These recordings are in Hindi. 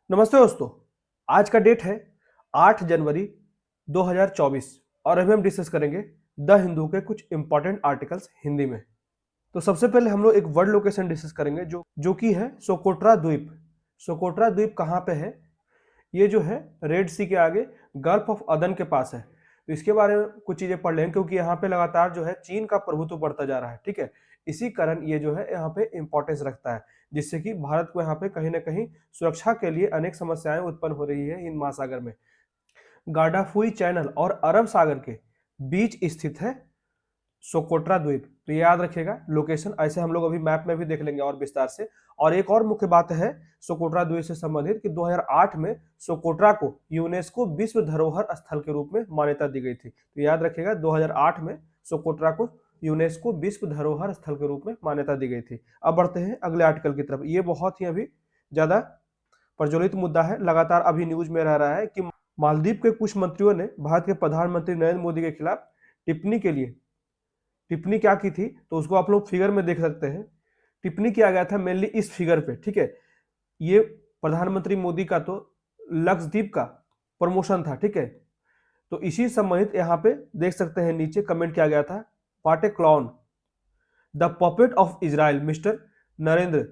नमस्ते दोस्तों। आज का डेट है 8 जनवरी 2024 और अभी हम डिस्कस करेंगे द हिंदू के कुछ इंपॉर्टेंट आर्टिकल्स हिंदी में। तो सबसे पहले हम लोग एक वर्ल्ड लोकेशन डिस्कस करेंगे जो कि है सोकोट्रा द्वीप। सोकोट्रा द्वीप कहाँ पे है? ये जो है रेड सी के आगे गल्फ ऑफ अदन के पास है। तो इसके बारे में कुछ चीजें पढ़ लेंगे क्योंकि यहाँ पे लगातार जो है चीन का प्रभुत्व बढ़ता जा रहा है। ठीक है, इसी कारण ये जो है यहाँ पे इंपॉर्टेंस रखता है, जिससे कि भारत को यहाँ पे कहीं ना कहीं सुरक्षा के लिए अनेक समस्याएं उत्पन्न हो रही है हिंद महासागर में। गाडाफुई चैनल और अरब सागर के बीच स्थित है सोकोट्रा द्वीप। तो ये याद रखिएगा लोकेशन, ऐसे हम लोग अभी मैप में भी देख लेंगे और विस्तार से। और एक और मुख्य बात है सोकोट्रा द्वीप से संबंधित कि 2008 में सोकोट्रा को यूनेस्को विश्व धरोहर स्थल के रूप में मान्यता दी गई थी। तो याद रखिएगा 2008 में सोकोट्रा को यूनेस्को विश्व धरोहर स्थल के रूप में मान्यता दी गई थी। अब बढ़ते हैं अगले आर्टिकल की तरफ। ये बहुत ही अभी ज्यादा प्रज्वलित मुद्दा है, लगातार अभी न्यूज में रह रहा है कि मालदीव के कुछ मंत्रियों ने भारत के प्रधानमंत्री नरेंद्र मोदी के खिलाफ टिप्पणी क्या की थी, तो उसको आप लोग फिगर में देख सकते हैं। टिप्पणी किया गया था मेनली इस फिगर पे। ठीक है, ये प्रधानमंत्री मोदी का तो लक्षद्वीप का प्रमोशन था। ठीक है, तो इसी संबंधित यहाँ पे देख सकते हैं नीचे कमेंट किया गया था, what a clown, the puppet of Israel mister Narendra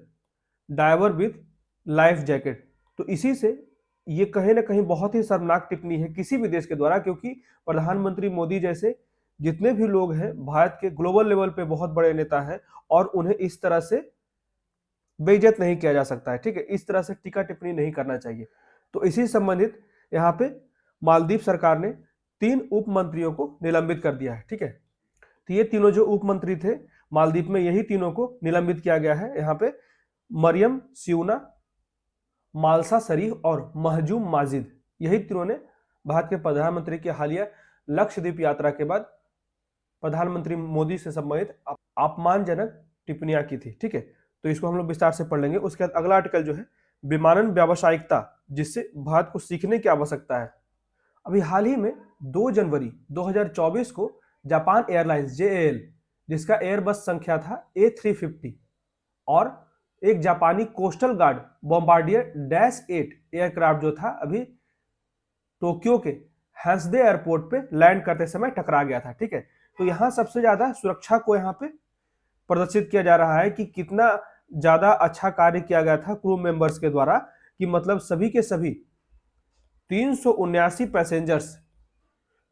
diver with life jacket. तो इसी से ये कहीं ना कहीं बहुत ही शर्मनाक टिप्पणी है किसी भी देश के द्वारा, क्योंकि प्रधानमंत्री मोदी जैसे जितने भी लोग हैं भारत के ग्लोबल लेवल पे बहुत बड़े नेता हैं और उन्हें इस तरह से बेइज्जत नहीं किया जा सकता है। ठीक है, इस तरह से टीका टिप्पणी नहीं करना चाहिए। तो इसी संबंधित यहाँ पे मालदीव सरकार ने 3 उप मंत्रियों को निलंबित कर दिया है। ठीक है, तो ये तीनों जो उप मंत्री थे मालदीव में, यही तीनों को निलंबित किया गया है। यहाँ पे मरियम सियूना, मालसा शरीफ और महजूम माजिद, यही तीनों ने भारत के प्रधानमंत्री की हालिया लक्षद्वीप यात्रा के बाद प्रधानमंत्री मोदी से संबंधित अपमानजनक टिप्पणियां की थी। ठीक है, तो इसको हम लोग विस्तार से पढ़ लेंगे। उसके बाद अगला आर्टिकल जो है विमानन व्यावसायिकता, जिससे भारत को सीखने की आवश्यकता है। अभी हाल ही में 2 जनवरी 2024 को जापान एयरलाइंस JAL, जिसका एयरबस संख्या था A350 और एक जापानी कोस्टल गार्ड बॉम्बार्डियर -8 एयरक्राफ्ट जो था अभी टोक्यो के हैंसडे एयरपोर्ट पे लैंड करते समय टकरा गया था। ठीक है, तो यहाँ सबसे ज्यादा सुरक्षा को यहाँ पे प्रदर्शित किया जा रहा है कि कितना ज्यादा अच्छा कार्य किया गया था क्रू मेंबर्स के द्वारा, कि मतलब सभी के सभी 379 पैसेंजर्स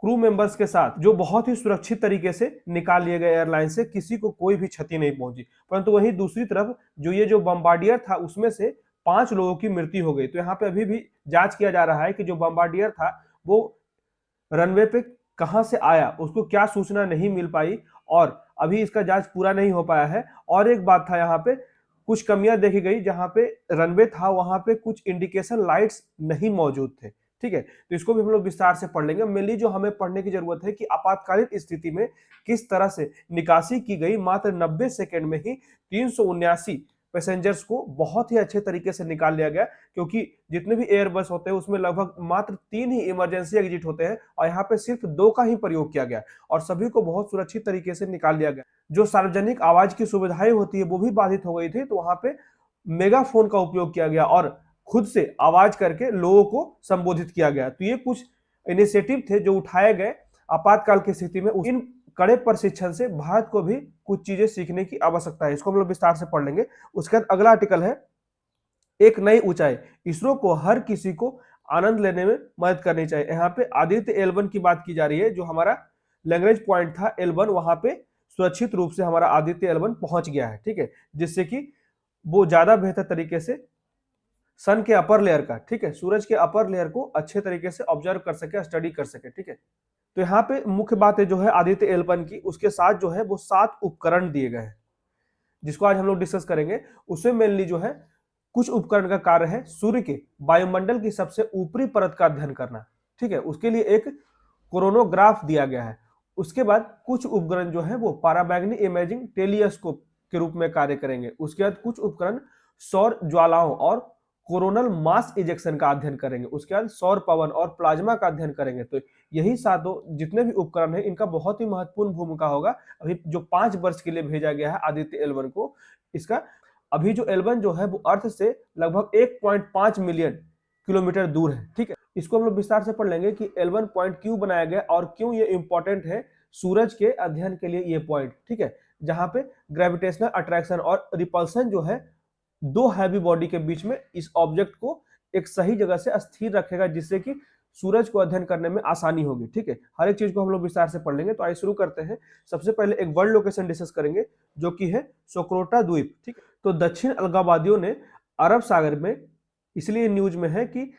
क्रू मेंबर्स के साथ जो बहुत ही सुरक्षित तरीके से निकाल लिए गए एयरलाइन से, किसी को कोई भी क्षति नहीं पहुंची। परंतु वहीं दूसरी तरफ जो बम्बार्डियर था उसमें से 5 लोगों की मृत्यु हो गई। तो यहाँ पे अभी भी जांच किया जा रहा है कि जो बम्बार्डियर था वो रनवे पे कहां से आया, उसको क्या सूचना नहीं मिल पाई और अभी इसका जांच पूरा नहीं हो पाया है। और एक बात था, यहाँ पे कुछ कमियां देखी गई, जहां पे रनवे था वहां पे कुछ इंडिकेशन लाइट्स नहीं मौजूद थे। ठीक है, तो इसको भी हम लोग विस्तार से पढ़ लेंगे। मेनली जो हमें पढ़ने की जरूरत है कि आपातकालीन स्थिति में किस तरह से निकासी की गई, मात्र 90 सेकेंड में ही 379 पैसेंजर्स को बहुत ही अच्छे तरीके से निकाल लिया गया, क्योंकि जितने भी एयरबस होते हैं उसमें लगभग मात्र 3 ही इमरजेंसी एग्जिट होते हैं और यहाँ पे सिर्फ 2 का ही प्रयोग किया गया और सभी को बहुत सुरक्षित तरीके से निकाल लिया गया। जो सार्वजनिक आवाज की सुविधाएं होती है वो भी बाधित हो गई थी, तो वहां पे मेगाफोन का उपयोग किया गया और खुद से आवाज करके लोगों को संबोधित किया गया। तो ये कुछ इनिशिएटिव थे जो उठाए गए आपातकाल की स्थिति में। इन कड़े प्रशिक्षण से भारत को भी कुछ चीजें सीखने की आवश्यकता है, इसको हम लोग विस्तार से पढ़ लेंगे। उसके बाद अगला आर्टिकल है एक नई ऊंचाई, इसरो को हर किसी को आनंद लेने में मदद करनी चाहिए। यहाँ पे आदित्य L1 की बात की जा रही है, जो हमारा लैंग्वेज पॉइंट था L1, वहां पे सुरक्षित रूप से हमारा आदित्य L1 पहुंच गया है। ठीक है, जिससे कि वो ज्यादा बेहतर तरीके से सन के अपर लेयर का, ठीक है, सूरज के अपर लेयर को अच्छे तरीके से ऑब्जर्व कर सके, स्टडी कर सके। ठीक है, तो यहाँ पे मुख्य बात है जो है आदित्य L1 की, उसके साथ जो है वो 7 उपकरण दिए गए हैं जिसको आज हम लोग डिस्कस करेंगे। उसमें मेनली जो है कुछ उपकरण का कार्य है सूर्य के वायुमंडल की सबसे ऊपरी परत का अध्ययन करना। ठीक है, उसके लिए एक कोरोनोग्राफ दिया गया है। उसके बाद कुछ उपकरण जो है वो पाराबैग्नी इमेजिंग टेलीस्कोप के रूप में कार्य करेंगे। उसके बाद कुछ उपकरण सौर ज्वालाओं और कोरोनल मास इजेक्शन का अध्ययन करेंगे। उसके बाद सौर पवन और प्लाज्मा का अध्ययन करेंगे। तो यही सातों जितने भी उपकरण हैं इनका बहुत ही महत्वपूर्ण भूमिका होगा। अभी जो 5 वर्ष के लिए भेजा गया है आदित्य L1 को, इसका अभी जो L1 जो है वो अर्थ से लगभग 1.5 मिलियन किलोमीटर दूर है। ठीक है, इसको हम लोग विस्तार से पढ़ लेंगे कि L1 पॉइंट क्यों बनाया गया और क्यों ये इंपॉर्टेंट है सूरज के अध्ययन के लिए ये पॉइंट। ठीक है, जहां पे ग्रेविटेशनल अट्रैक्शन और रिपल्सन जो है दो हैवी बॉडी के बीच में इस ऑब्जेक्ट को एक सही जगह से स्थिर रखेगा, जिससे कि सूरज को अध्ययन करने में आसानी होगी। ठीक है, हर एक चीज को हम लोग विस्तार से पढ़ लेंगे। तो आइए शुरू करते हैं। सबसे पहले एक वर्ल्ड लोकेशन डिस्कस करेंगे जो कि है सोक्रोटा द्वीप। ठीक है, तो दक्षिण अलगावादियों ने अरब सागर में, इसलिए न्यूज में है कि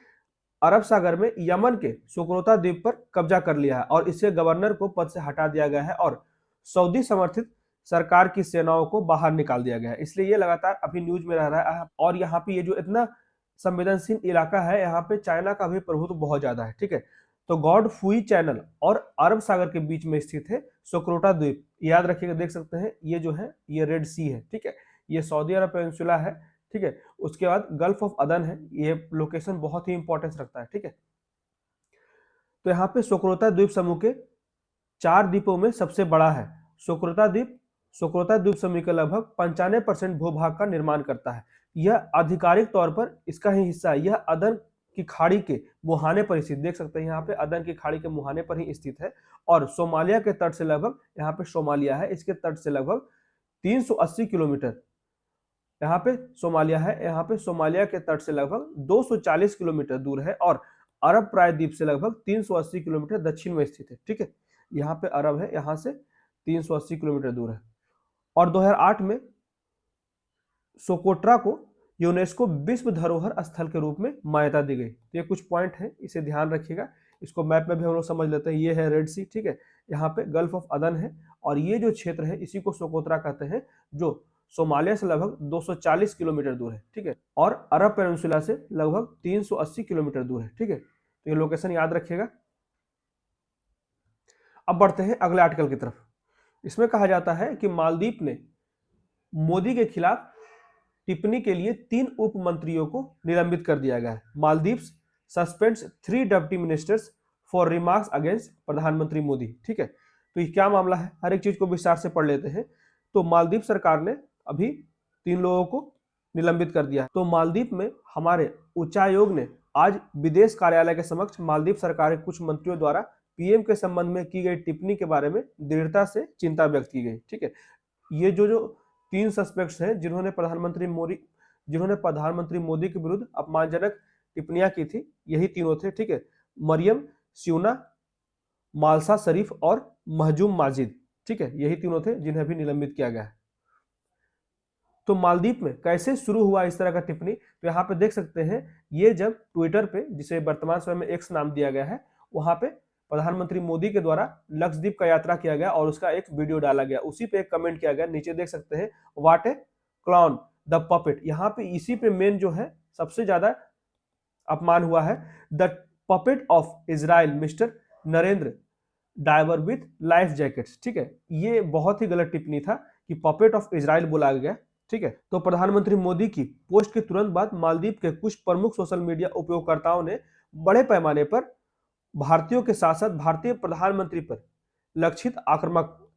अरब सागर में यमन के सोक्रोता द्वीप पर कब्जा कर लिया है और इससे गवर्नर को पद से हटा दिया गया है और सऊदी समर्थित सरकार की सेनाओं को बाहर निकाल दिया गया है। इसलिए ये लगातार अभी न्यूज में रह रहा है। और यहाँ पे ये जो इतना संवेदनशील इलाका है, यहाँ पे चाइना का भी प्रभुत्व बहुत ज्यादा है। ठीक है, तो गॉड फुई चैनल और अरब सागर के बीच में स्थित है सोक्रोटा द्वीप। याद रखिएगा, देख सकते हैं ये जो है ये रेड सी है। ठीक है, ये सऊदी अरब पेनिनसुला है। ठीक है, उसके बाद गल्फ ऑफ अदन है। ये लोकेशन बहुत ही इंपॉर्टेंस रखता है। ठीक है, तो यहाँ पे सोक्रोता द्वीप समूह के 4 द्वीपों में सबसे बड़ा है। सोक्रोता द्वीप समूह के लगभग 95% भूभाग का निर्माण करता है। यह आधिकारिक तौर पर इसका ही हिस्सा है। यह अदन की खाड़ी के मुहाने पर स्थित, देख सकते हैं यहाँ पे अदन की खाड़ी के मुहाने पर ही स्थित है और सोमालिया के तट से लगभग, यहाँ पे सोमालिया है, इसके तट से लगभग 380 किलोमीटर, यहाँ पे सोमालिया है, यहाँ पे सोमालिया के तट से लगभग 240 किलोमीटर दूर है और अरब प्रायद्वीप से लगभग 380 किलोमीटर दक्षिण में स्थित है। ठीक है, यहाँ पे अरब है, यहाँ से 380 किलोमीटर दूर है। और 2008 में सोकोट्रा को यूनेस्को विश्व धरोहर स्थल के रूप में मान्यता दी गई। तो ये कुछ पॉइंट है, इसे ध्यान रखिएगा। इसको मैप में भी हम लोग समझ लेते हैं। ये है रेड सी। ठीक है, यहाँ पे गल्फ ऑफ अदन है और ये जो क्षेत्र है इसी को सोकोत्रा कहते हैं, जो सोमालिया से लगभग 240 किलोमीटर दूर है। ठीक है, और अरब पेनिनसुला से लगभग 380 किलोमीटर दूर है। ठीक है, तो ये लोकेशन याद रखिएगा। अब बढ़ते हैं अगले आर्टिकल की तरफ। इसमें कहा जाता है कि मालदीव ने मोदी के खिलाफ टिप्पणी के लिए 3 उप मंत्रियों को निलंबित कर दिया गया है। Maldives suspends 3 deputy ministers for remarks against प्रधानमंत्री मोदी। ठीक है, तो ये क्या मामला है, हर एक चीज को विस्तार से पढ़ लेते हैं। तो मालदीव सरकार ने अभी 3 लोगों को निलंबित कर दिया है। तो मालदीव में हमारे उच्चायोग ने आज विदेश कार्यालय के समक्ष मालदीव सरकार के कुछ मंत्रियों द्वारा पीएम के संबंध में की गई टिप्पणी के बारे में दृढ़ता से चिंता व्यक्त की गई। ठीक है, ये जो 3 सस्पेक्ट्स हैं जिन्होंने प्रधानमंत्री मोदी के विरुद्ध अपमानजनक टिप्पणियां की थी, यही तीनों थे। ठीक है, मरियम स्यूना, मालसा शरीफ और महजूम माजिद। ठीक है, यही तीनों थे जिन्हें भी निलंबित किया गया है। तो मालदीव में कैसे शुरू हुआ इस तरह का टिप्पणी, तो यहाँ पे देख सकते हैं, ये जब ट्विटर पे, जिसे वर्तमान समय में एक्स नाम दिया गया है, वहां पे प्रधानमंत्री मोदी के द्वारा लक्षद्वीप का यात्रा किया गया और उसका एक वीडियो डाला गया, उसी पे एक कमेंट किया गया। नीचे देख सकते हैं, what a clown the puppet. यहाँ पे इसी पे मेन जो है सबसे ज्यादा अपमान हुआ है। The puppet of Israel mister Narendra diver with life jackets. ठीक है, ये बहुत ही गलत टिप्पणी था कि पपेट ऑफ इजराइल बोला गया। ठीक है, तो प्रधानमंत्री मोदी की पोस्ट के तुरंत बाद मालदीव के कुछ प्रमुख सोशल मीडिया उपयोगकर्ताओं ने बड़े पैमाने पर भारतीयों के साथ साथ भारतीय प्रधानमंत्री पर लक्षित आक्रामक,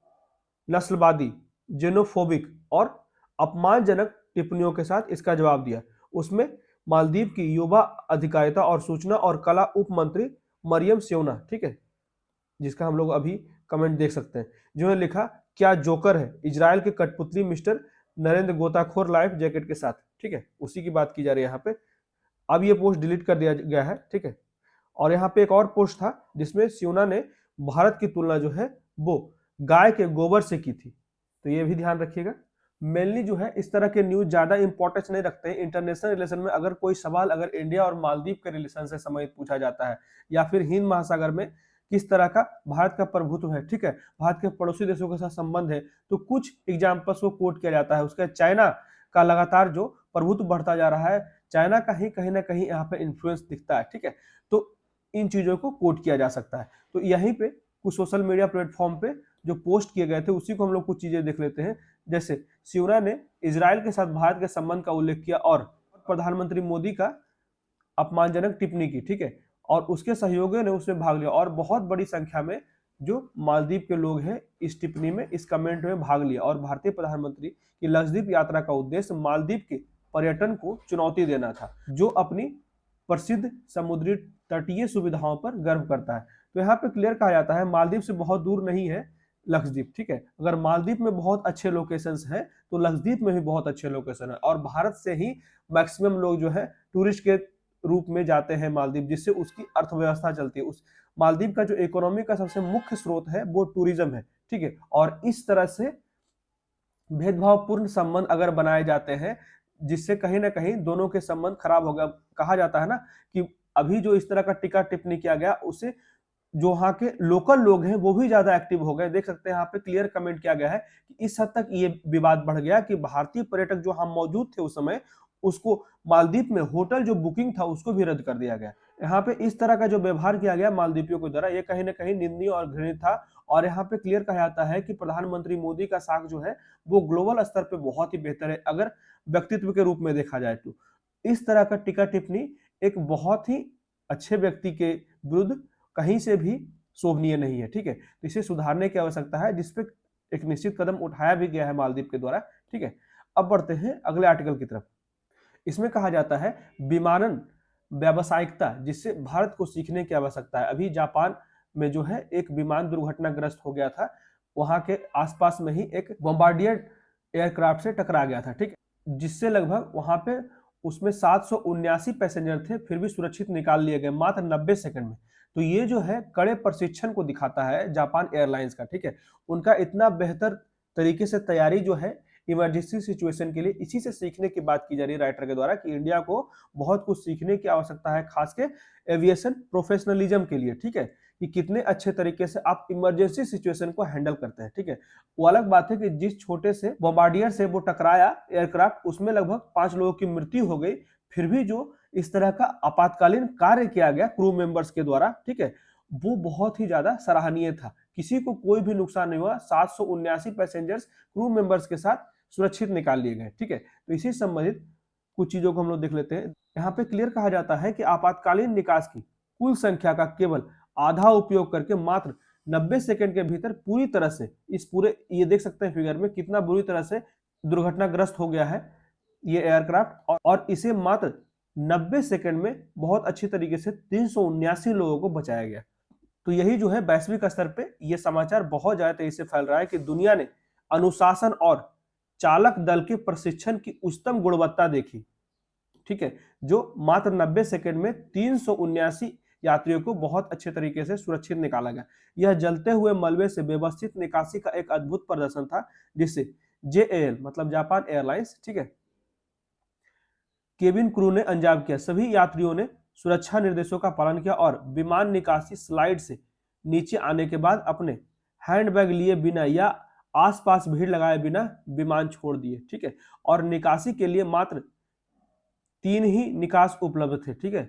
नस्लवादी, जेनोफोबिक और अपमानजनक टिप्पणियों के साथ इसका जवाब दिया। उसमें मालदीव की युवा अधिकारिता और सूचना और कला उप मंत्री मरियम स्यूना, ठीक है, जिसका हम लोग अभी कमेंट देख सकते हैं, जिन्होंने लिखा, क्या जोकर है इजराइल के कठपुतली मिस्टर नरेंद्र गोताखोर लाइफ जैकेट के साथ। ठीक है, उसी की बात की जा रही है यहाँ पे। अब ये पोस्ट डिलीट कर दिया गया है। ठीक है, और यहाँ पे एक और पोस्ट था जिसमें स्यूना ने भारत की तुलना जो है वो गाय के गोबर से की थी। तो ये भी ध्यान रखिएगा। मेनली जो है इस तरह के न्यूज ज्यादा इंपॉर्टेंस नहीं रखते हैं। इंटरनेशनल रिलेशन में अगर कोई सवाल अगर इंडिया और मालदीव के रिलेशन से संबंधित पूछा जाता है, या फिर हिंद महासागर में किस तरह का भारत का प्रभुत्व है, ठीक है, भारत के पड़ोसी देशों के साथ संबंध है, तो कुछ एग्जाम्पल्स को कोट किया जाता है। उसका चाइना का लगातार जो प्रभुत्व बढ़ता जा रहा है, चाइना का ही कहीं ना कहीं यहाँ पे इन्फ्लुएंस दिखता है। ठीक है, तो इन चीजों को कोट किया जा सकता है। तो यहीं पे कुछ सोशल मीडिया प्लेटफॉर्म पे जो पोस्ट किए गए थे उसी को हम लोग कुछ चीजें देख लेते हैं। जैसे स्यूना ने इजराइल के साथ भारत के संबंध का उल्लेख किया और प्रधानमंत्री मोदी का अपमानजनक टिप्पणी की। ठीक है, और उसके सहयोगियों ने उसमें भाग लिया और बहुत बड़ी संख्या में जो मालदीव के लोग हैं इस टिप्पणी में, इस कमेंट में भाग लिया। और भारतीय प्रधानमंत्री की लक्षद्वीप यात्रा का उद्देश्य मालदीव के पर्यटन को चुनौती देना था, जो अपनी प्रसिद्ध समुद्री तटीय सुविधाओं पर गर्व करता है। तो यहाँ पे क्लियर कहा जाता है मालदीव से बहुत दूर नहीं है लक्षद्वीप, ठीक है। अगर मालदीव में बहुत अच्छे लोकेशंस हैं तो लक्षद्वीप में भी बहुत अच्छे लोकेशन है, और भारत से ही मैक्सिमम लोग जो है टूरिस्ट के रूप में जाते हैं मालदीव, जिससे उसकी अर्थव्यवस्था चलती है। उस मालदीव का जो इकोनॉमी का सबसे मुख्य स्रोत है वो टूरिज्म है, ठीक है। और इस तरह से भेदभावपूर्ण संबंध अगर बनाए जाते हैं जिससे कहीं ना कहीं दोनों के संबंध खराब हो गया, कहा जाता है ना कि अभी जो इस तरह का टीका टिप्पणी किया गया उससे जो वहाँ के लोकल लोग हैं वो भी ज्यादा एक्टिव हो गए। देख सकते हैं यहाँ पे क्लियर कमेंट किया गया है कि इस हद तक ये विवाद बढ़ गया कि भारतीय पर्यटक जो हम मौजूद थे उस समय, उसको मालदीव में होटल जो बुकिंग था उसको भी रद्द कर दिया गया। यहाँ पे इस तरह का जो व्यवहार किया गया मालदीवियों के द्वारा ये कहीं ना कहीं निंदनीय और घृणित था। और यहाँ पे क्लियर कहा जाता है कि प्रधानमंत्री मोदी का साख जो है वो ग्लोबल स्तर पे बहुत ही बेहतर है अगर व्यक्तित्व के रूप में देखा जाए तो। इस तरह का टीका टिप्पणी एक बहुत ही अच्छे व्यक्ति के विरुद्ध कहीं से भी शोभनीय नहीं है, ठीक है। तो इसे सुधारने की आवश्यकता है जिसपे एक निश्चित कदम उठाया भी गया है मालदीव के द्वारा, ठीक है। अब बढ़ते हैं अगले आर्टिकल की तरफ। इसमें कहा जाता है विमानन व्यावसायिकता, जिससे भारत को सीखने की आवश्यकता है। अभी जापान में जो है एक विमान दुर्घटनाग्रस्त हो गया था, वहां के आसपास में ही एक बॉम्बार्डियर एयरक्राफ्ट से टकरा गया था, ठीक है, जिससे लगभग वहां पे उसमें 779 पैसेंजर थे, फिर भी सुरक्षित निकाल लिए गए मात्र 90 सेकंड में। तो ये जो है कड़े प्रशिक्षण को दिखाता है जापान एयरलाइंस का, ठीक है। उनका इतना बेहतर तरीके से तैयारी जो है इमरजेंसी सिचुएशन के लिए, इसी से सीखने की बात की जा रही है राइटर के द्वारा कि इंडिया को बहुत कुछ सीखने की आवश्यकता है, खास के एविएशन प्रोफेशनलिज्म के लिए, ठीक है, कि कितने अच्छे तरीके से आप इमरजेंसी सिचुएशन को हैंडल करते हैं, ठीक है। वो अलग बात है कि जिस छोटे से बॉम्बार्डियर से वो टकराया एयरक्राफ्ट, उसमें लगभग 5 लोगों की मृत्यु हो गई, फिर भी जो इस तरह का आपातकालीन कार्य किया गया क्रू मेंबर्स के द्वारा, ठीक है, वो बहुत ही ज्यादा सराहनीय था। किसी को कोई भी नुकसान नहीं हुआ, 779 पैसेंजर्स क्रू मेंबर्स के साथ सुरक्षित निकाल लिए गए, ठीक है। तो इसी संबंधित कुछ चीजों को हम लोग देख लेते हैं। यहाँ पे क्लियर कहा जाता है कि आपातकालीन निकास की कुल संख्या का केवल आधा उपयोग करके मात्र 90 सेकंड के भीतर पूरी तरह से इस पूरे, ये देख सकते हैं फिगर में कितना बुरी तरह से दुर्घटनाग्रस्त हो गया है ये एयरक्राफ्ट, और इसे मात्र 90 सेकंड में बहुत अच्छी तरीके से 379 लोगों को बचाया गया। तो यही जो है वैश्विक स्तर पे ये समाचार बहुत ज्यादा तेजी से फैल रहा है कि दुनिया ने अनुशासन और चालक दल के प्रशिक्षण की उच्चतम गुणवत्ता देखी, ठीक है, जो मात्र 90 सेकंड में 379 यात्रियों को बहुत अच्छे तरीके से सुरक्षित निकाला गया। यह जलते हुए मलबे से व्यवस्थित निकासी का एक अद्भुत प्रदर्शन था, जिससे जेएएल मतलब जापान एयरलाइंस, ठीक है, केबिन क्रू ने अंजाम किया। सभी यात्रियों ने सुरक्षा निर्देशों का पालन किया और विमान निकासी स्लाइड से नीचे आने के बाद अपने हैंडबैग लिए बिना या आसपास भीड़ लगाए बिना विमान छोड़ दिए, ठीक है। और निकासी के लिए मात्र 3 ही निकास उपलब्ध थे, ठीक है,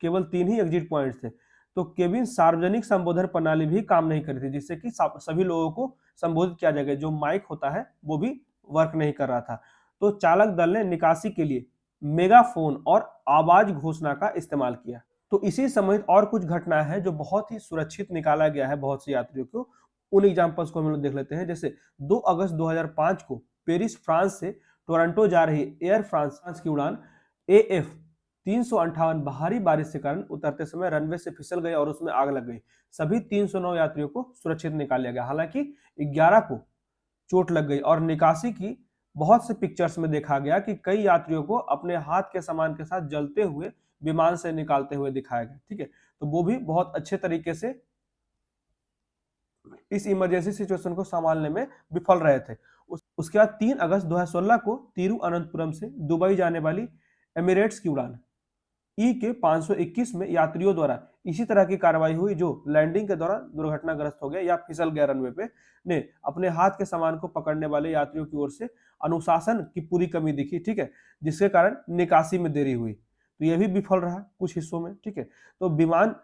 केवल 3 ही एग्जिट पॉइंट्स थे। तो केबिन सार्वजनिक संबोधन प्रणाली भी काम नहीं कर रही थी, जिससे कि सभी लोगों को संबोधित किया जाएगा, जो माइक होता है वो भी वर्क नहीं कर रहा था। तो चालक दल ने निकासी के लिए मेगाफोन और आवाज घोषणा का इस्तेमाल किया। तो इसी समेत और कुछ घटनाएं हैं जो बहुत ही सुरक्षित निकाला गया है बहुत से यात्रियों को। उन एग्जांपल्स को हम लोग देख लेते हैं। जैसे 2 अगस्त 2005 को पेरिस फ्रांस से टोरंटो जा रही एयर फ्रांस की उड़ान AF 358 भारी बारिश के कारण उतरते समय रनवे से फिसल गई और उसमें आग लग गई। सभी 309 यात्रियों को सुरक्षित निकाल लिया गया। हालांकि 11 को चोट लग गई और निकासी की बहुत से पिक्चर्स में देखा गया कि कई यात्रियों को अपने हाथ के सामान के साथ जलते हुए विमान से निकालते हुए दिखाया गया, ठीक है। तो वो भी बहुत अच्छे तरीके से इस इमरजेंसी सिचुएशन को संभालने में विफल रहे थे। उसके बाद 3 अगस्त 2016 को तिरुअनंतपुरम से दुबई जाने वाली एमिरेट्स की उड़ान EK 521 में यात्रियों द्वारा इसी तरह की कार्रवाई हुई, जो लैंडिंग के दौरान दुर्घटनाग्रस्त हो गया या फिसल गया रनवे पे, ने अपने हाथ के सामान को पकड़ने वाले यात्रियों की ओर से अनुशासन की पूरी कमी दिखी, ठीक है, जिसके कारण निकासी में देरी हुई। तो यह भी विफल रहा कुछ हिस्सों में, ठीक है। तो विमान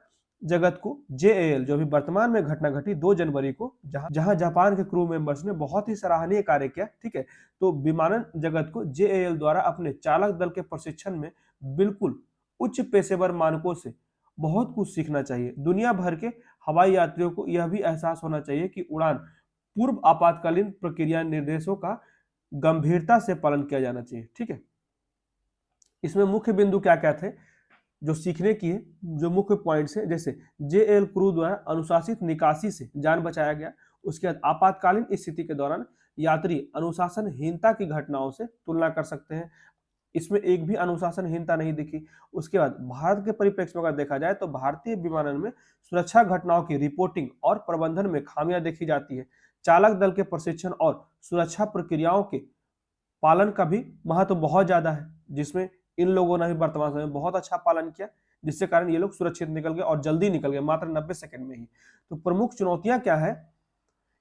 जगत को JAL, जो अभी वर्तमान में घटना घटी 2 जनवरी को, जहां जापान के क्रू मेंबर्स ने बहुत ही सराहनीय कार्य किया, ठीक है। तो विमानन जगत को JAL द्वारा अपने चालक दल के प्रशिक्षण में बिल्कुल उच्च पेशेवर मानकों से बहुत कुछ सीखना चाहिए। दुनिया भर के हवाई यात्रियों को यह भी एहसास होना चाहिए कि उड़ान पूर्व आपातकालीन प्रक्रिया निर्देशों का गंभीरता से पालन किया जाना चाहिए, ठीक है। इसमें मुख्य बिंदु क्या क्या थे? जो सीखने की है जो मुख्य पॉइंट्स है, जैसे जेएल क्रू द्वारा अनुशासित निकासी से जान बचाया गया। उसके बाद आपातकालीन स्थिति के दौरान यात्री अनुशासनहीनता की घटनाओं से तुलना कर सकते हैं, इसमें एक भी अनुशासनहीनता नहीं दिखी। उसके बाद भारत के परिप्रेक्ष्य में अगर देखा जाए तो भारतीय विमानन में सुरक्षा घटनाओं की रिपोर्टिंग और प्रबंधन में खामियां देखी जाती है। चालक दल के प्रशिक्षण और सुरक्षा प्रक्रियाओं के पालन का भी महत्व बहुत ज्यादा है, जिसमें इन लोगों ने भी वर्तमान समय में बहुत अच्छा पालन किया, जिससे कारण ये लोग सुरक्षित निकल गए और जल्दी निकल गए, मात्र 90 सेकंड में ही। तो प्रमुख चुनौतियां क्या है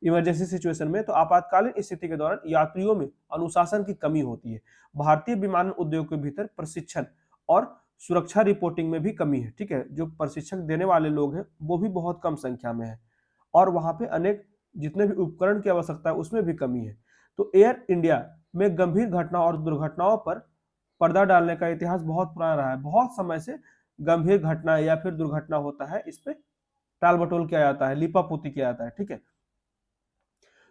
इमरजेंसी सिचुएशन में? तो आपातकालीन स्थिति के दौरान यात्रियों में अनुशासन की कमी होती है। भारतीय विमानन उद्योग के भीतर प्रशिक्षण और सुरक्षा रिपोर्टिंग में भी कमी है, ठीक है। जो प्रशिक्षण देने वाले लोग हैं वो भी बहुत कम संख्या में है, और वहां पे अनेक जितने भी उपकरण की आवश्यकता है उसमें भी कमी है। तो एयर इंडिया में गंभीर घटना और दुर्घटनाओं पर पर्दा डालने का इतिहास बहुत पुराना रहा है। बहुत समय से गंभीर घटना या फिर दुर्घटना होता है, इस पे टाल बटोल किया जाता है, लीपापोती किया जाता है, ठीक है।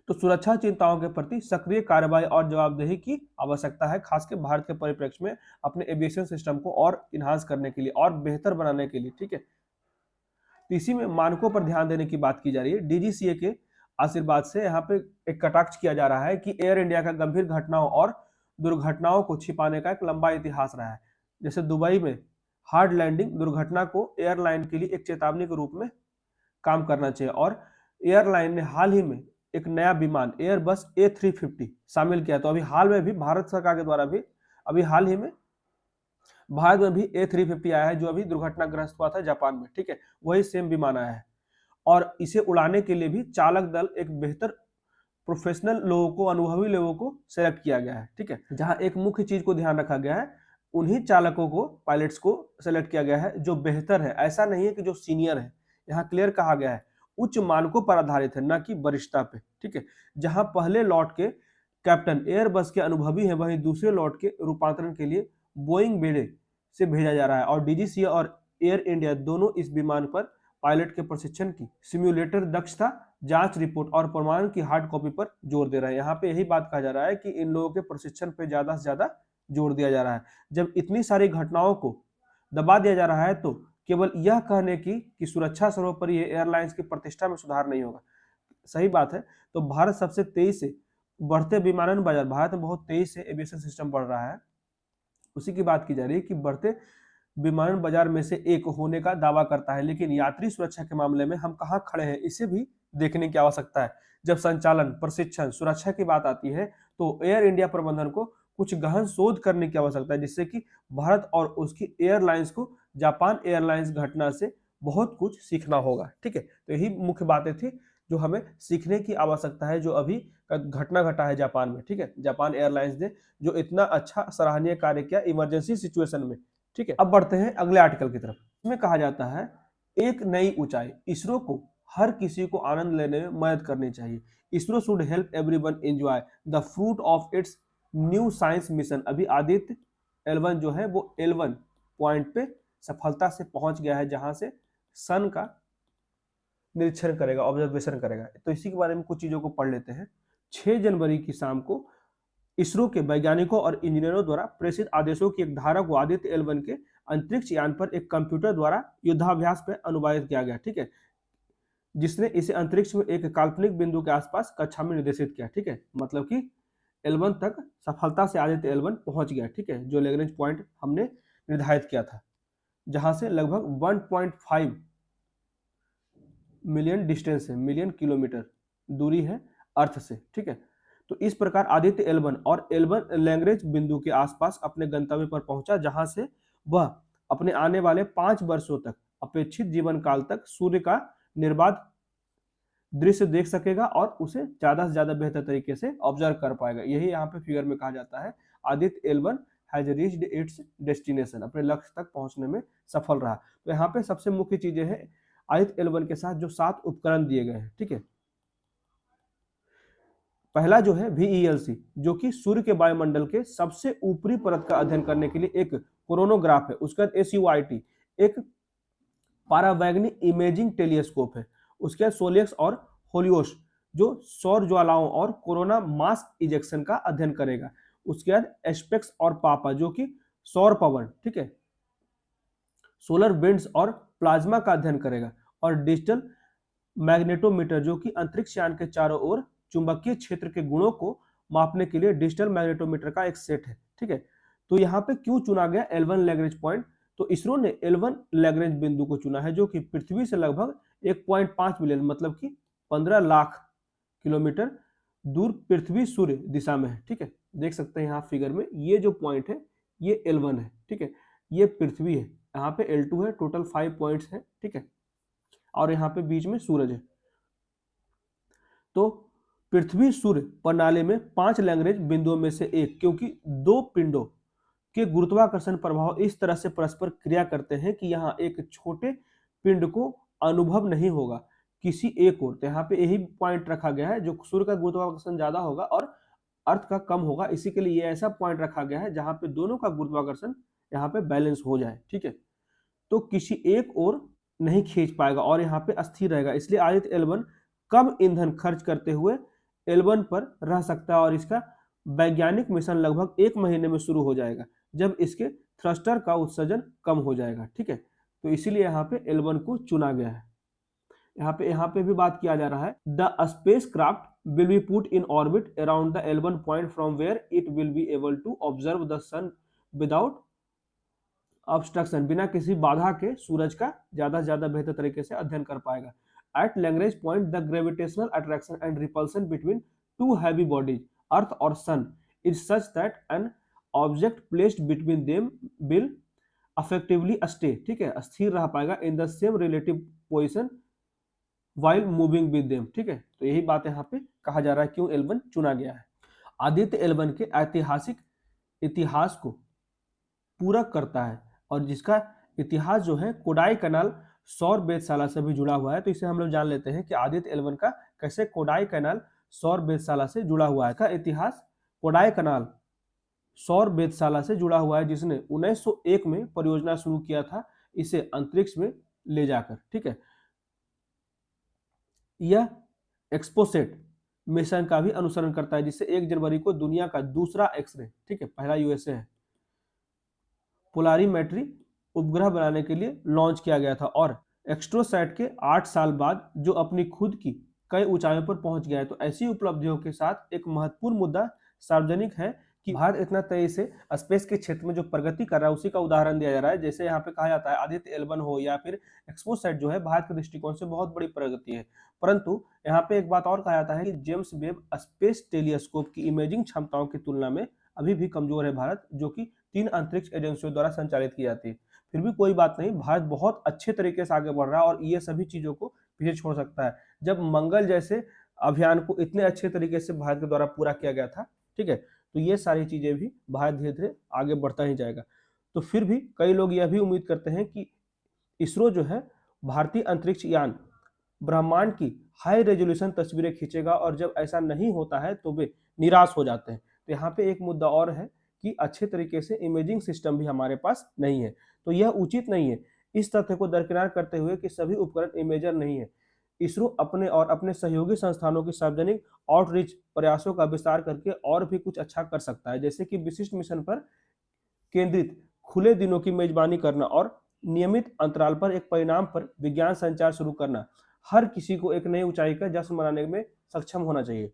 तो सुरक्षा चिंताओं के प्रति सक्रिय कार्रवाई और जवाबदेही की आवश्यकता है, खासकर भारत के परिप्रेक्ष्य में अपने एविएशन सिस्टम को और इन्हांस करने के लिए और बेहतर बनाने के लिए, ठीक है। तो इसी में मानकों पर ध्यान देने की बात की जा रही है। डीजीसीए के आशीर्वाद से यहाँ पे एक कटाक्ष किया जा रहा है कि एयर इंडिया का गंभीर घटनाओं और दुर्घटनाओं को छिपाने का एक लंबा इतिहास रहा है। जैसे दुबई में हार्ड लैंडिंग दुर्घटना को एयरलाइन के लिए एक चेतावनी के रूप में काम करना चाहिए, और एयरलाइन ने हाल ही में एक नया विमान एयरबस A350 शामिल किया। तो अभी हाल में भी भारत सरकार के द्वारा भी अभी हाल ही में भारत में भी A350 आया है, जो अभी दुर्घटनाग्रस्त हुआ था जापान में, ठीक है। वही सेम विमान आया है, और इसे उड़ाने के लिए भी चालक दल एक बेहतर प्रोफेशनल लोगों को, अनुभवी लोगों को सेलेक्ट किया गया है, ठीक है। जहां एक मुख्य चीज को ध्यान रखा गया है, उन्हीं चालकों को, पायलट्स को सेलेक्ट किया गया है जो बेहतर है। ऐसा नहीं है कि जो सीनियर है, यहाँ क्लियर कहा गया है उच्च मानकों पर आधारित है, न कि वरिष्ठता पे, ठीक है। जहां पहले लॉट के कैप्टन एयरबस के अनुभवी हैं, वहीं दूसरे लॉट के रूपांतरण के लिए बोइंग बेड़े से भेजा जा रहा है। और डीजीसीए और एयर इंडिया दोनों इस विमान पर पायलट के प्रशिक्षण की सिम्युलेटर दक्षता जांच रिपोर्ट और प्रमाण की हार्ड कॉपी पर जोर दे रहे हैं। यहाँ पे यही बात कहा जा रहा है कि इन लोगों के प्रशिक्षण पे ज्यादा से ज्यादा जोर दिया जा रहा है। जब इतनी सारी घटनाओं को दबा दिया जा रहा है तो केवल यह कहने की कि सुरक्षा सर्वोपरि है, एयरलाइंस की प्रतिष्ठा में सुधार नहीं होगा, सही बात है। तो भारत सबसे तेज से बढ़ते विमानन बाजार, भारत में बहुत तेज से एविएशन सिस्टम बढ़ रहा है, उसी की बात की जा रही है कि बढ़ते विमानन बाजार में से एक होने का दावा करता है। लेकिन यात्री सुरक्षा के मामले में हम कहाँ खड़े हैं, इसे भी देखने की आवश्यकता है। जब संचालन, प्रशिक्षण, सुरक्षा की बात आती है तो एयर इंडिया प्रबंधन को कुछ गहन शोध करने की आवश्यकता है, जिससे कि भारत और उसकी एयरलाइंस को जापान एयरलाइंस घटना से बहुत कुछ सीखना होगा, ठीक है। तो यही मुख्य बातें थी जो हमें सीखने की आवश्यकता है, जो अभी घटना घटा है जापान में, ठीक है। जापान एयरलाइंस ने जो इतना अच्छा सराहनीय कार्य किया इमरजेंसी सिचुएशन में, ठीक है। अब बढ़ते हैं अगले आर्टिकल की तरफ। इसमें कहा जाता है एक नई ऊंचाई, इसरो को हर किसी को आनंद लेने में मदद करनी चाहिए। ISRO should help everyone enjoy the fruit of its new science mission. अभी आदित्य L1 जो है वो L1 पॉइंट पे सफलता से पहुंच गया है, जहां से सन का निरीक्षण करेगा, ऑब्जर्वेशन करेगा। तो इसी के बारे में कुछ चीजों को पढ़ लेते हैं। 6 जनवरी की शाम को इसरो के वैज्ञानिकों और इंजीनियरों द्वारा प्रेषित आदेशों की एक धारा को आदित्य L1 के अंतरिक्ष यान पर एक कंप्यूटर द्वारा युद्धाभ्यास पर अनुवादित किया गया, ठीक है, जिसने इसे अंतरिक्ष में एक काल्पनिक बिंदु के आसपास कक्षा में निर्देशित किया, ठीक है। मतलब कि L1 तक सफलता से आदित्य L1 पहुंच गया, ठीक है, जो लैग्रेंज पॉइंट हमने निर्धारित किया था, जहां से लगभग 1.5 मिलियन डिस्टेंस है, मिलियन किलोमीटर दूरी है अर्थ से, ठीक है। तो इस प्रकार आदित्य L1 और L1 लैग्रेंज बिंदु के आसपास अपने गंतव्य पर पहुंचा, जहां से वह अपने आने वाले 5 वर्षों तक अपेक्षित जीवन काल तक सूर्य का निर्बाध दृश्य देख सकेगा और उसे ज्यादा से ज्यादा बेहतर तरीके से ऑब्जर्व कर पाएगा। यही यहाँ पे फिगर में कहा जाता है Aditya L1 has reached it's destination, अपने लक्ष्य तक पहुंचने में सफल रहा। तो यहाँ पे सबसे मुख्य चीजें हैं आदित्य L1 के साथ जो 7 उपकरण दिए गए हैं, ठीक है। पहला जो है VELC, जो कि सूर्य के वायुमंडल के सबसे ऊपरी परत का अध्ययन करने के लिए एक कोरोनोग्राफ है। उसके बाद SUIT, एक पारावैग्निक इमेजिंग टेलीस्कोप है। उसके बाद सोलेक्स और होलियोस, जो सौर ज्वालाओं और कोरोना मास इजेक्शन का अध्ययन करेगा। उसके बाद एस्पेक्स और पापा, जो कि सौर पवन, ठीक है, सोलर विंड्स और प्लाज्मा का अध्ययन करेगा, और डिजिटल मैग्नेटोमीटर जो कि अंतरिक्ष यान के चारों ओर चुंबकीय क्षेत्र के गुणों को मापने के लिए डिजिटल मैग्नेटोमीटर का एक सेट है। ठीक है, तो यहाँ पे क्यों चुना गया L1 लैग्रेंज पॉइंट? तो इसरो ने L1 लैग्रेंज बिंदु को चुना है जो कि पृथ्वी से लगभग 1.5 मिलियन मतलब कि 15 लाख किलोमीटर दूर पृथ्वी सूर्य दिशा में है। ठीक है, देख सकते हैं यहाँ फिगर में ये जो पॉइंट है ये L1 है। ठीक है, ये पृथ्वी है, यहाँ पे L2 है, टोटल 5 पॉइंट्स है। ठीक है, और यहाँ पे बीच में सूरज है। तो पृथ्वी सूर्य प्रणाली में 5 लैग्रेंज बिंदुओं में से एक, क्योंकि दो पिंडों के गुरुत्वाकर्षण प्रभाव इस तरह से परस्पर क्रिया करते हैं कि यहाँ एक छोटे पिंड को अनुभव नहीं होगा किसी एक ओर। तो यहाँ पे यही पॉइंट रखा गया है, जो सूर्य का गुरुत्वाकर्षण ज्यादा होगा और अर्थ का कम होगा, इसी के लिए ये ऐसा पॉइंट रखा गया है जहां पे दोनों का गुरुत्वाकर्षण यहाँ पे बैलेंस हो जाए। ठीक है, तो किसी एक ओर नहीं खींच पाएगा और यहाँ पे अस्थिर रहेगा, इसलिए आदित्य L1 कम ईंधन खर्च करते हुए L1 पर रह सकता है और इसका वैज्ञानिक मिशन लगभग 1 महीने में शुरू हो जाएगा जब इसके थ्रस्टर का उत्सर्जन कम हो जाएगा। ठीक है, तो इसीलिए यहाँ पे L1 को चुना गया है। यहाँ पे भी बात किया जा रहा है, the spacecraft will be put in orbit around the L1 point from where it will be able to observe the sun without obstruction, बिना किसी बाधा के सूरज का ज्यादा से ज्यादा बेहतर तरीके से अध्ययन कर पाएगा। At Lagrange point the gravitational attraction and repulsion between two heavy bodies earth और sun is such that an object placed between them will effectively stay, ठीक है, स्थिर रह पाएगा in the same relative position while moving with them. ठीक है, तो यही बात यहाँ पे कहा जा रहा है क्यों L1 चुना गया है। आदित्य L1 के ऐतिहासिक इतिहास को पूरा करता है और जिसका इतिहास जो है कोडाई कैनाल सौर वेधशाला से भी जुड़ा हुआ है। तो इसे हम लोग जान लेते हैं कि आदित्य L1 का कैसे कोडाई कैनाल सौर वेधशाला से जुड़ा हुआ है। का इतिहास कोडाई कैनाल सौर वेधशाला से जुड़ा हुआ है, जिसने 1901 में परियोजना शुरू किया था इसे अंतरिक्ष में ले जाकर। ठीक है, यह एक्सपोसेट मिशन का भी अनुसरण करता है, जिससे 1 जनवरी को दुनिया का दूसरा एक्सरे, ठीक है, पहला यूएसए है, पोलारीमेट्री उपग्रह बनाने के लिए लॉन्च किया गया था और एक्स्ट्रोसैट के 8 साल बाद जो अपनी खुद की कई ऊंचाइयों पर पहुंच गया है। तो ऐसी उपलब्धियों के साथ एक महत्वपूर्ण मुद्दा सार्वजनिक है कि भारत इतना तेजी से स्पेस के क्षेत्र में जो प्रगति कर रहा है उसी का उदाहरण दिया जा रहा है। जैसे यहाँ पे कहा जाता है आदित्य L1 हो या फिर एक्सपोसैट जो है भारत के दृष्टिकोण से बहुत बड़ी प्रगति है। परंतु यहाँ पे एक बात और कहा जाता है कि जेम्स वेब स्पेस टेलीस्कोप की इमेजिंग क्षमताओं की तुलना में अभी भी कमजोर है भारत, जो कि 3 अंतरिक्ष एजेंसियों द्वारा संचालित की जाती है। फिर भी कोई बात नहीं, भारत बहुत अच्छे तरीके से आगे बढ़ रहा है और ये सभी चीजों को पीछे छोड़ सकता है। जब मंगल जैसे अभियान को इतने अच्छे तरीके से भारत के द्वारा पूरा किया गया था, ठीक है, तो ये सारी चीजें भी भारत धीरे धीरे आगे बढ़ता ही जाएगा। तो फिर भी कई लोग यह भी उम्मीद करते हैं कि इसरो जो है भारतीय अंतरिक्ष यान ब्रह्मांड की हाई रेजोल्यूशन तस्वीरें खींचेगा और जब ऐसा नहीं होता है तो वे निराश हो जाते हैं। तो यहाँ पे एक मुद्दा और है कि अच्छे तरीके से इमेजिंग सिस्टम भी हमारे पास नहीं है, तो यह उचित नहीं है। इस तथ्य को दरकिनार करते हुए कि सभी उपकरण इमेजर नहीं है, इसरो अपने और अपने सहयोगी संस्थानों की सार्वजनिक आउटरीच प्रयासों का विस्तार करके और भी कुछ अच्छा कर सकता है, जैसे कि विशिष्ट मिशन पर केंद्रित खुले दिनों की मेजबानी करना और नियमित अंतराल पर एक परिणाम पर विज्ञान संचार शुरू करना। हर किसी को एक नई ऊंचाई का जश्न मनाने में सक्षम होना चाहिए,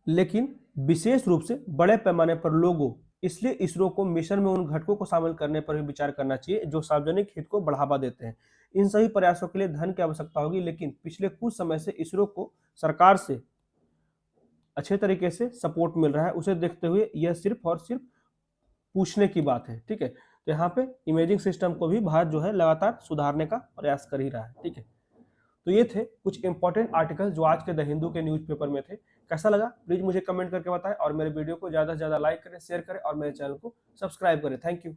लेकिन विशेष रूप से बड़े पैमाने पर लोगों, इसलिए इसरो को मिशन में उन घटकों को शामिल करने पर भी विचार करना चाहिए जो सार्वजनिक हित को बढ़ावा देते हैं। इन सभी प्रयासों के लिए धन की आवश्यकता होगी, लेकिन पिछले कुछ समय से इसरो को सरकार से अच्छे तरीके से सपोर्ट मिल रहा है। उसे देखते हुए यह सिर्फ और सिर्फ पूछने की बात है। ठीक है, तो यहाँ पे इमेजिंग सिस्टम को भी भारत जो है लगातार सुधारने का प्रयास कर ही रहा है। ठीक है, तो ये थे कुछ इंपॉर्टेंट आर्टिकल जो आज के द हिंदू के न्यूज़पेपर में थे। कैसा लगा प्लीज मुझे कमेंट करके बताएं और मेरे वीडियो को ज़्यादा से ज़्यादा लाइक करें, शेयर करें और मेरे चैनल को सब्सक्राइब करें। Thank you.